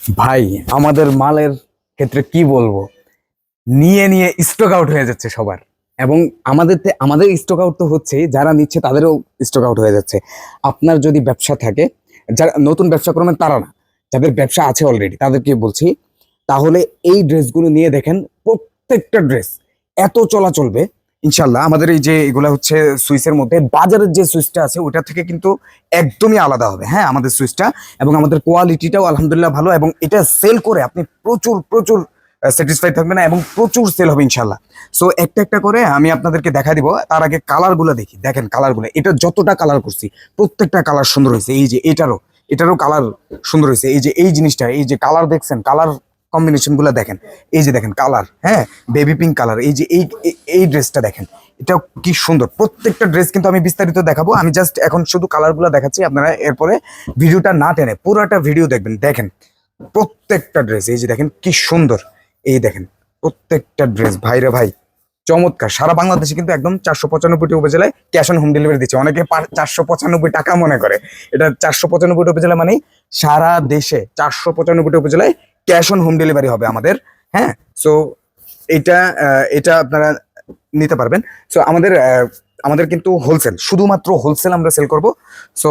ভাই, আমাদের মালের ক্ষেত্রে কি বলবো, নিয়ে নিয়ে স্টক আউট হয়ে যাচ্ছে সবার। এবং আমাদের স্টক আউট তো হচ্ছে, যারা নিচ্ছে তাদেরও স্টক আউট হয়ে যাচ্ছে। আপনার যদি ব্যবসা থাকে, যারা নতুন ব্যবসা করবেন তারা না, যাদের ব্যবসা আছে অলরেডি তাদেরকে বলছি, তাহলে এই ড্রেসগুলো নিয়ে দেখেন। প্রত্যেকটা ড্রেস এত চলা চলবে ইনশাল্লাহ। আমাদের এই যে এগুলা হচ্ছে সুইসের মধ্যে, বাজারের যে সুইচটা আছে ওটা থেকে কিন্তু একদমই আলাদা হবে, হ্যাঁ, আমাদের সুইচটা। এবং আমাদের কোয়ালিটিটাও আলহামদুলিল্লাহ ভালো, এবং এটা সেল করে আপনি প্রচুর প্রচুর স্যাটিসফাইড থাকবেন এবং প্রচুর সেল হবে ইনশাল্লাহ। সো একটা একটা করে আমি আপনাদেরকে দেখা দিব। তার আগে কালার গুলো দেখি, দেখেন কালার গুলো, এটা যতটা কালার করছি প্রত্যেকটা কালার সুন্দর হয়েছে। এই যে এটারও কালার সুন্দর হয়েছে। এই যে এই জিনিসটা, এই যে কালার দেখছেন, কালার কম্বিনেশন গুলো দেখেন। এই যে দেখেন কালার, হ্যাঁ, বেবি পিঙ্ক কালার। এই যে এই ড্রেসটা দেখেন, এটা কি সুন্দর। প্রত্যেকটা ড্রেস কিন্তু আমি বিস্তারিত দেখাবো, আমি জাস্ট এখন শুধু কালার গুলো দেখাচ্ছি। আপনারা এরপরে ভিডিওটা না টেনে পুরোটা ভিডিও দেখবেন। দেখেন প্রত্যেকটা ড্রেস, এই যে দেখেন কি সুন্দর। এই দেখেন প্রত্যেকটা ড্রেস, ভাইরে ভাই, চমৎকার। সারা বাংলাদেশে কিন্তু একদম 495টি উপজেলায় ক্যাশ অন হোম ডেলিভারি দিচ্ছে। অনেকে 495 টাকা মনে করে, এটা 495টি উপজেলা মানে সারা দেশে 495টি উপজেলায় ক্যাশ অন হোম ডেলিভারি হবে আমাদের। হ্যাঁ, সো এটা আপনারা নিতে পারবেন। সো আমাদের কিন্তু হোলসেল, শুধুমাত্র হোলসেল আমরা সেল করব। সো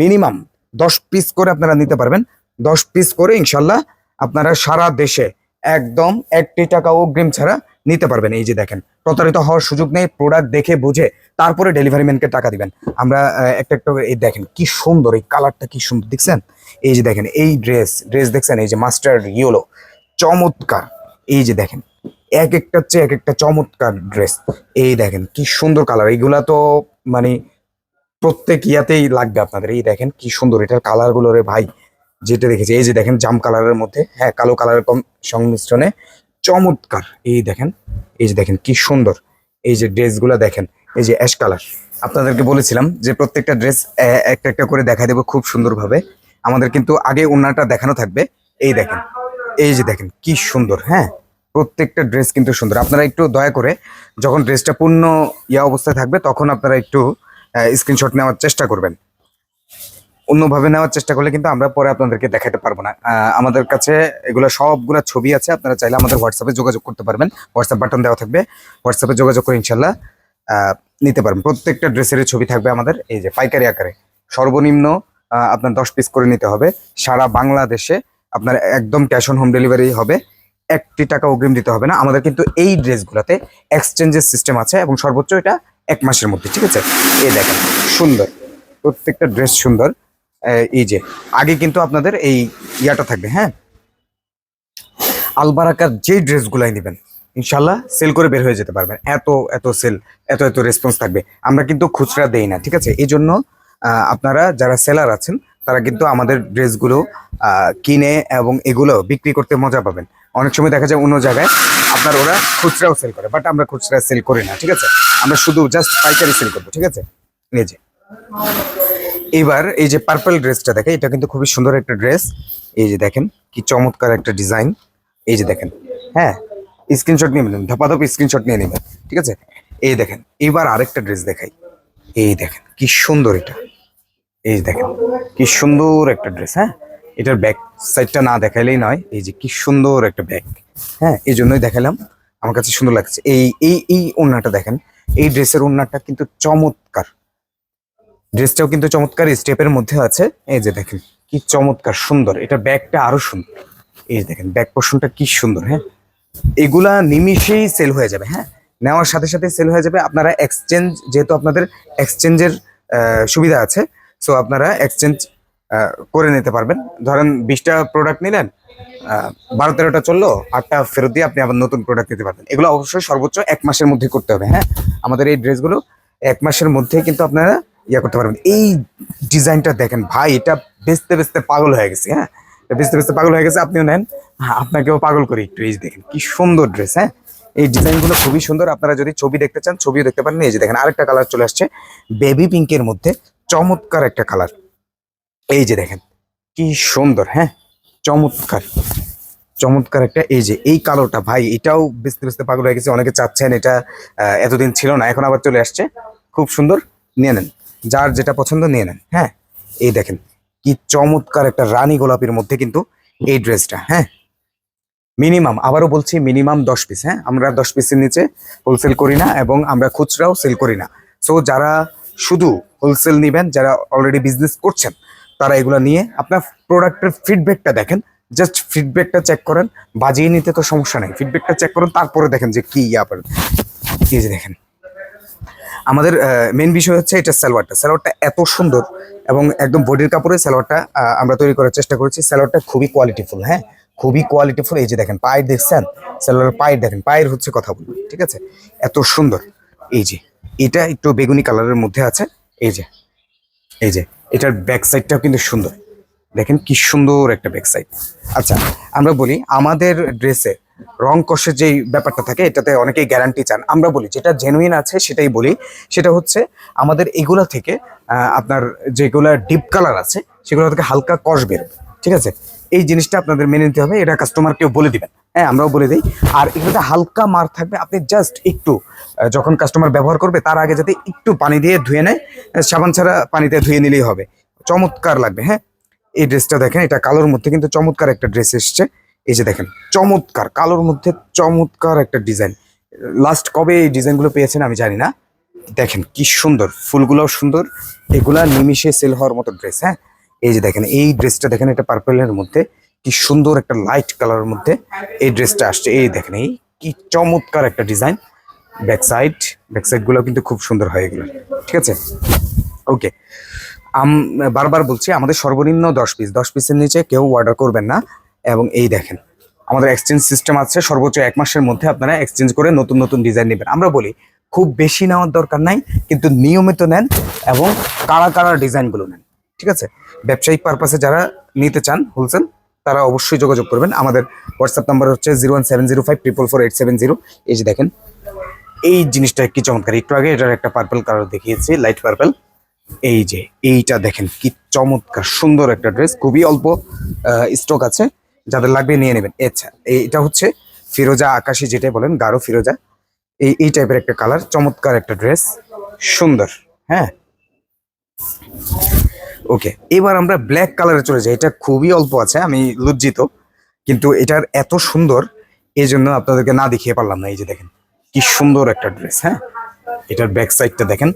মিনিমাম 10 পিস করে আপনারা নিতে পারবেন। 10 পিস করে ইনশাল্লাহ আপনারা সারা দেশে একদম 1টি টাকা অগ্রিম ছাড়া নিতে পারবেন। এই যে দেখেন, প্রতারিত হওয়ার সুযোগ নেই। প্রোডাক্ট দেখে বুঝে তারপরে ডেলিভারি ম্যানকে টাকা দিবেন। আমরা একটা একটা করে, এই দেখেন কি সুন্দর, এই কালারটা কি সুন্দর দেখছেন। এই যে দেখেন এই ড্রেস দেখছেন, এই যে মাস্টার্ড ইয়েলো, চমৎকার। এই যে দেখেন এক একটা চেয়ে এক একটা চমৎকার ড্রেস। এই দেখেন কি সুন্দর কালার, এইগুলা তো মানে প্রত্যেক ইয়াতেই লাগবে আপনাদের। এই দেখেন কি সুন্দর এটার কালার গুলো রে ভাই, যেটা দেখেছি। এই যে দেখেন জাম কালারের মধ্যে, হ্যাঁ, কালো কালারের সংমিশ্রণে চমৎকার। এই দেখেন, এই যে দেখেন কি সুন্দর। এই যে ড্রেসগুলো দেখেন, এই যে অ্যাশ কালার। আপনাদেরকে বলেছিলাম যে প্রত্যেকটা ড্রেস একটা একটা করে দেখা দেবো খুব সুন্দরভাবে। আমাদের কিন্তু আগে ওড়নাটা দেখানো থাকবে। এই দেখেন, এই যে দেখেন কি সুন্দর। হ্যাঁ, প্রত্যেকটা ড্রেস কিন্তু সুন্দর। আপনারা একটু দয়া করে যখন ড্রেসটা পূর্ণ অবস্থায় থাকবে তখন আপনারা একটু স্ক্রিনশট নেওয়ার চেষ্টা করবেন। অন্যভাবে নেওয়ার চেষ্টা করলে কিন্তু আমরা পরে আপনাদেরকে দেখাতে পারবো না। আমাদের কাছে এগুলো সবগুলা ছবি আছে, আপনারা চাইলে আমাদের হোয়াটসঅ্যাপে যোগাযোগ করতে পারবেন। হোয়াটসঅ্যাপ বাটন দেওয়া থাকবে, হোয়াটসঅ্যাপে যোগাযোগ করে ইনশাল্লাহ নিতে পারবেন। প্রত্যেকটা ড্রেসের ছবি থাকবে আমাদের। এই যে পাইকারি আকারে সর্বনিম্ন আপনার 10 পিস করে নিতে হবে। সারা বাংলাদেশে আপনার একদম ক্যাশ অন হোম ডেলিভারি হবে। 1টি টাকা অগ্রিম দিতে হবে না। আমাদের কিন্তু এই ড্রেসগুলোতে এক্সচেঞ্জের সিস্টেম আছে, এবং সর্বোচ্চ এটা 1 মাসের মধ্যে, ঠিক আছে। এই দেখেন সুন্দর, প্রত্যেকটা ড্রেস সুন্দর। এই যে আগে কিন্তু আপনাদের এই ইয়াটা থাকবে, হ্যাঁ, আলবারাকার যে ড্রেসগুলাই নেবেন ইনশাল্লাহ সেল করে বের হয়ে যেতে পারবেন। এত এত সেল, এত এত রেসপন্স থাকবে। আমরা কিন্তু খুচরা দেই না, ঠিক আছে। এই জন্য আপনারা যারা সেলার আছেন তারা কিন্তু আমাদের ড্রেসগুলো কিনে এবং এগুলো বিক্রি করতে মজা পাবেন। অনেক সময় দেখা যায় অন্য জায়গায় আপনার ওরা খুচরাও সেল করে, বাট আমরা খুচরা সেল করি না, ঠিক আছে। আমরা শুধু জাস্ট পাইকারি সেল করবো, ঠিক আছে। এই যে এবার এই যে পার্পল ড্রেসটা দেখে, এটা কিন্তু খুবই সুন্দর একটা ড্রেস। এই যে দেখেন কি চমৎকার একটা ডিজাইন। এই যে দেখেন, হ্যাঁ, স্ক্রিনশট নিয়ে নেবেন, ধপাধপ স্ক্রিনশট নিয়ে নেবেন, ঠিক আছে। এই দেখেন এবার আরেকটা ড্রেস দেখাই। এই দেখেন কি সুন্দর এটা। এই যে দেখেন কি সুন্দর একটা ড্রেস। হ্যাঁ, এটার ব্যাক সাইডটা না দেখাইলেই নয়। এই যে কি সুন্দর একটা ব্যাক, হ্যাঁ, এই জন্যই দেখালাম, আমার কাছে সুন্দর লাগছে। এই ওড়নাটা দেখেন, এই ড্রেসের ওড়নাটা কিন্তু চমৎকার। ড্রেসটাও কিন্তু চমৎকার, স্টেপের মধ্যে আছে। এই যে দেখেন কি চমৎকার সুন্দর, এটা ব্যাগটা আরো সুন্দর। এই যে দেখেন ব্যাক পোর্শনটা কি সুন্দর। হ্যাঁ, এগুলা নিমিশেই সেল হয়ে যাবে। হ্যাঁ, নেওয়ার সাথে সাথে সেল হয়ে যাবে। আপনারা এক্সচেঞ্জ, যেহেতু আপনাদের এক্সচেঞ্জের সুবিধা আছে, সো আপনারা এক্সচেঞ্জ করে নিতে পারবেন। ধরেন 20টা প্রোডাক্ট নিলেন, 12-13টা চললো, 8টা ফেরত দিয়ে আপনি আবার নতুন প্রোডাক্ট নিতে পারবেন। এগুলো অবশ্যই সর্বোচ্চ 1 মাসের মধ্যে করতে হবে। হ্যাঁ, আমাদের এই ড্রেসগুলো 1 মাসের মধ্যে কিন্তু আপনারা করতে পারবেন। এই ডিজাইনটা দেখেন ভাই, এটা বেচতে বেচতে পাগল হয়ে গেছে। হ্যাঁ, বেচতে বেচতে পাগল হয়ে গেছে, আপনিও নেন, হ্যাঁ, আপনাকেও পাগল করি একটু। এই যে দেখেন কি সুন্দর ড্রেস। হ্যাঁ, এই ডিজাইনগুলো খুবই সুন্দর। আপনারা যদি ছবি দেখতে চান ছবিও দেখতে পারেন। এই যে দেখেন আরেকটা কালার চলে আসছে বেবি পিঙ্কের মধ্যে, চমৎকার একটা কালার। এই যে দেখেন কি সুন্দর। হ্যাঁ, চমৎকার চমৎকার একটা। এই যে এই কালোটা ভাই, এটাও বেচতে বেচতে পাগল হয়ে গেছে। অনেকে চাচ্ছেন এটা, এতদিন ছিল না, এখন আবার চলে আসছে। খুব সুন্দর, নিয়ে নেন, যার যেটা পছন্দ নিয়ে নেন। হ্যাঁ, এই দেখেন কি চমৎকার একটা রানী গোলাপির মধ্যে কিন্তু এই ড্রেসটা, হ্যাঁ মিনিমাম, আবারও বলছি মিনিমাম 10 পিস। হ্যাঁ, আমরা 10 পিসের নিচে হোলসেল করি না এবং আমরা খুচরাও সেল করি না। সো যারা শুধু হোলসেল নেবেন, যারা অলরেডি বিজনেস করছেন, তারা এগুলো নিয়ে আপনার প্রোডাক্টের ফিডব্যাকটা দেখেন, জাস্ট ফিডব্যাকটা চেক করেন। বাজিয়ে নিতে তো সমস্যা নেই, ফিডব্যাকটা চেক করেন, তারপরে দেখেন যে কি এই যে দেখেন আমাদের মেন বিষয় হচ্ছে এটা সালোয়ারটা এত সুন্দর এবং একদম বডির কাপড়ে সালোয়ারটা আমরা তৈরি করার চেষ্টা করেছি। সালোয়ারটা খুবই কোয়ালিটিফুল, হ্যাঁ খুবই কোয়ালিটিফুল। এই যে দেখেন পায়ের দেখছেন, সালোয়ারের পায়ের দেখেন, পায়ের হচ্ছে কথা বলবো, ঠিক আছে এত সুন্দর। এই যে এটা একটু বেগুনি কালারের মধ্যে আছে। এই যে এই যে এটার ব্যাক সাইডটাও কিন্তু সুন্দর, দেখেন কি সুন্দর একটা ব্যাক সাইড। আচ্ছা আমরা বলি আমাদের ড্রেসে রং কষের যেই ব্যাপারটা থাকে, এটাতে অনেকেই গ্যারান্টি চান। আমরা বলি যেটা জেনুইন আছে সেটাই বলি। সেটা হচ্ছে আমাদের এগুলা থেকে আপনার যেগুলা ডিপ কালার আছে সেগুলো থেকে হালকা কষ বেরোবে, ঠিক আছে। এই জিনিসটা আপনাদের মেনে নিতে হবে, এটা কাস্টমারকেও বলে দিবেন, হ্যাঁ আমরাও বলে দিই। আর এগুলোতে হালকা মার থাকবে, আপনি জাস্ট একটু যখন কাস্টমার ব্যবহার করবে তার আগে যাতে একটু পানি দিয়ে ধুয়ে নেয়, সাবান ছাড়া পানিতে ধুয়ে নিলেই হবে, চমৎকার লাগবে। হ্যাঁ এই ড্রেসটা দেখেন, এটা কালোর মধ্যে কিন্তু চমৎকার একটা ড্রেস এসছে। এই যে দেখেন চমৎকার কালোর মধ্যে চমৎকার একটা ডিজাইন। লাস্ট কবে এই ডিজাইনগুলো পেয়েছেন আমি জানি না, দেখেন কি সুন্দর, ফুলগুলোও সুন্দর, এগুলা নিমিশে সেল হওয়ার মতো ড্রেস। হ্যাঁ এই যে দেখেন এই ড্রেসটা দেখেন, এটা পার্পলের মধ্যে কি সুন্দর একটা লাইট কালারের মধ্যে এই ড্রেসটা আসছে। এই দেখেন এই কি চমৎকার একটা ডিজাইন। ব্যাক সাইড গুলো কিন্তু খুব সুন্দর হয় এগুলো, ঠিক আছে ওকে। বারবার বলছি আমাদের সর্বনিম্ন 10 পিস, 10 পিসের নিচে কেউ অর্ডার করবেন না। এবং এই দেখেন আমাদের এক্সচেঞ্জ সিস্টেম আছে, সর্বোচ্চ 1 মাসের মধ্যে আপনারা এক্সচেঞ্জ করে নতুন নতুন ডিজাইন নেবেন। আমরা বলি খুব বেশি নেওয়ার দরকার নাই, কিন্তু নিয়মিত নেন এবং কারা কারা ডিজাইনগুলো নেন, ঠিক আছে। ব্যবসায়িক পারপাসে যারা নিতে চান হোলসেল, তারা অবশ্যই যোগাযোগ করবেন। আমাদের হোয়াটসঅ্যাপ নাম্বার হচ্ছে 01705444870। এই যে দেখেন এই জিনিসটা কি চমৎকার, একটু আগে এটার একটা পার্পল কালার দেখিয়েছি, লাইট পার্পল। এই যে এইটা দেখেন কি চমৎকার সুন্দর একটা ড্রেস, খুবই অল্প স্টক আছে, যাদের লাগবে নিয়ে নেবেন। আচ্ছা এইটা হচ্ছে ফিরোজা আকাশি, যেটাই বলেন গাঢ় ফিরোজা, এই টাইপের একটা কালার, চমৎকার একটা ড্রেস, সুন্দর। হ্যাঁ ওকে, এবার আমরা ব্ল্যাক কালারে চলে যাই। এটা খুবই অল্প আছে, আমি লজ্জিত, কিন্তু এটার এত সুন্দর এই জন্য আপনাদেরকে না দেখিয়ে পারলাম না। এই যে দেখেন কি সুন্দর একটা ড্রেস। হ্যাঁ এটার ব্যাক সাইডটা দেখেন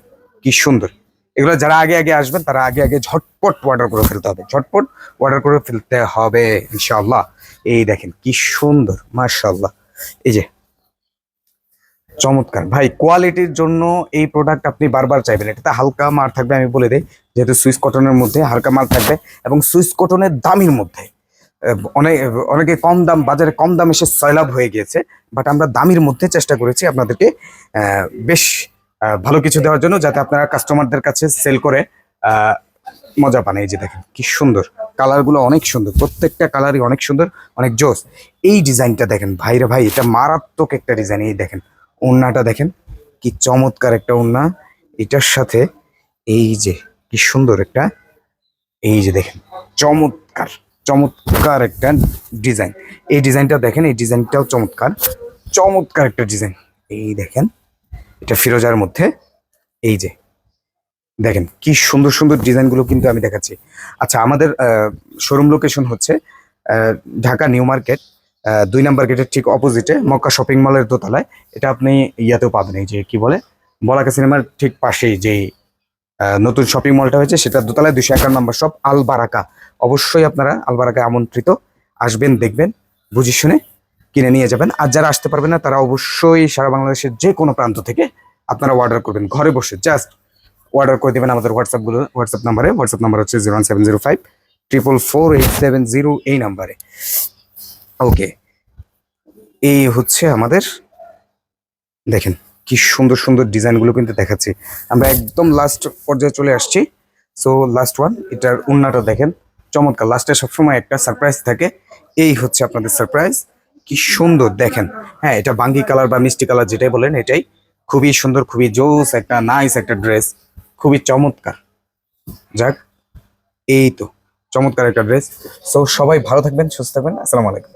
কি সুন্দর। এগুলো যারা আগে আগে আসবেন তারা আগে আগে ঝটপট অর্ডার করে ফেলতে হবে, ঝটপট অর্ডার করে ফেলতে হবে ইনশাআল্লাহ। এই দেখেন কি সুন্দর, মাশাআল্লাহ। এই যে চমৎকার ভাই, কোয়ালিটির জন্য এই প্রোডাক্ট আপনি বারবার চাইবেন। এটাতে হালকা মার থাকবে, আমি বলে দিই, যেহেতু সুইস কটনের মধ্যে হালকা মার থাকবে এবং সুইস কটনের দামের মধ্যে অনেক অনেকে কম দাম, বাজারে কম দাম এসে সয়লাভ হয়ে গিয়েছে, বাট আমরা দামের মধ্যে চেষ্টা করেছি আপনাদেরকে বেশ ভালো কিছু দেওয়ার জন্য, যাতে আপনারা কাস্টমারদের কাছে সেল করে মজা পান। এই যে দেখেন কি সুন্দর, কালারগুলো অনেক সুন্দর, প্রত্যেকটা কালারই অনেক সুন্দর, অনেক জোস। এই ডিজাইনটা দেখেন ভাইরে ভাই, এটা মারাত্মক একটা ডিজাইন। এই দেখেন ওড়নাটা দেখেন কি চমৎকার একটা ওড়না, এটার সাথে এই যে কি সুন্দর একটা, এই যে দেখেন চমৎকার চমৎকার একটা ডিজাইন। এই ডিজাইনটা দেখেন, এই ডিজাইনটাও চমৎকার, চমৎকার একটা ডিজাইন। এই দেখেন এটা ফিরোজার মধ্যে, এই যে দেখেন কি সুন্দর সুন্দর ডিজাইনগুলো কিন্তু আমি দেখাচ্ছি। আচ্ছা আমাদের শোরুম লোকেশন হচ্ছে ঢাকা নিউ মার্কেট 2 নম্বর গেটের ঠিক অপোজিটে মক্কা শপিং মলের দোতলায়। এটা আপনি ইয়াতেও পাবেন, এই যে কি বলে বলাকা সিনেমার ঠিক পাশেই যে নতুন শপিং মলটা হয়েছে, সেটা দোতলায় 251 নম্বর শপ আল বারাকা। অবশ্যই আপনারা আল বারাকায় আমন্ত্রিত, আসবেন, দেখবেন, বুঝে শুনে কিনে নিয়ে যাবেন। আর যারা আসতে পারবেন না তারা অবশ্যই সারা বাংলাদেশের যে কোনো প্রান্ত থেকে আপনারা অর্ডার করবেন, ঘরে বসে জাস্ট অর্ডার করে দেবেন আমাদের হোয়াটসঅ্যাপ নাম্বারে। হোয়াটসঅ্যাপ নাম্বার হচ্ছে 01705444870, এই নাম্বারে। ওকে এই হচ্ছে আমাদের, দেখেন কি সুন্দর সুন্দর ডিজাইনগুলো কিন্তু দেখাচ্ছি। আমরা একদম লাস্ট পর্যায়ে চলে আসছি। সো লাস্ট ওয়ান, এটার ওড়নাটা দেখেন চমৎকার, লাস্টে সবসময় একটা সারপ্রাইজ থাকে, এই হচ্ছে আপনাদের সারপ্রাইজ। কি সুন্দর দেখেন। হ্যাঁ এটা বাঙ্গি কালার বা মিষ্টি কালার যেটাই বলেন, এটাই খুবই সুন্দর, খুবই জোস একটা নাইস একটা ড্রেস, খুবই চমৎকার। যাক এই তো চমৎকার একটা ড্রেস। সো সবাই ভালো থাকবেন, সুস্থ থাকবেন, আসসালামু আলাইকুম।